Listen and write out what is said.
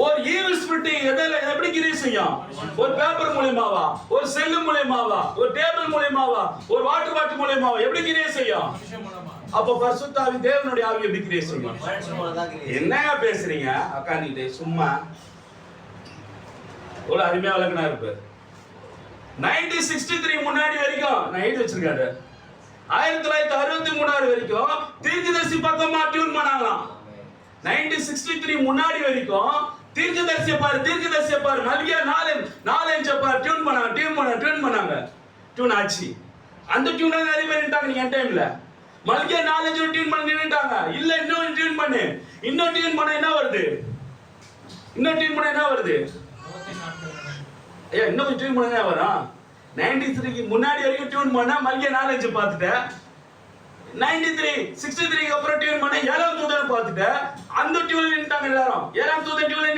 ஒரு evil spirit எப்படி கிரியை செய்யும்? ஒரு பேப்பர் மூலமாவா, ஒரு செல்லு மூலமாவா, ஒரு டேபிள் மூலமாவா, ஒரு வாட்டர் பாட்டில் மூலமாவா எப்படி கிரியை செய்யும்? அப்ப பரிசுத்த ஆவி தேவனுடைய ஆவி எப்படி கிரியை செய்யும்? என்னங்க பேசுறீங்க உட்கார்ந்துட்டு சும்மா? ஒரு அருமையா விளக்குனா இருப்பாரு. 1963 முன்னாடி வரைக்கும் நான் எழுதி வச்சிருக்காரு. 1963 வரைக்கும் தீர்க்கதரிசி பக்கமா டியூன் பண்ணாங்களாம். 1963 முன்னாடி வரைக்கும் தீர்க்கதரிசியை பாரு மல்கியா 4 பாரு டியூன் பண்ணாங்க. டியூன் ஆச்சு. அந்த டியூனை நிறைய பேர் நின்ட்டாங்க. நீங்க என் டைம்ல மல்கியா 4 டியூன் பண்ணி நின்னுட்டாங்க. இல்ல இன்னும் டியூன் பண்ணு. இன்னும் டியூன் பண்ண என்ன வருது? ஐயா இன்னும் டியூன் பண்ண வரும். 93க்கு முன்னாடி வரைக்கும் டியூன் பண்ணா மல்கியா 4 பார்த்துட்டேன். 63 63க்கு அப்புறம் டியூன் பண்ண 7ஆம் தூதனை பார்த்துட்டேன். அந்த டியூன் நின்னுட்டாங்க எல்லாரும். 7ஆம் தூதன் டியூன்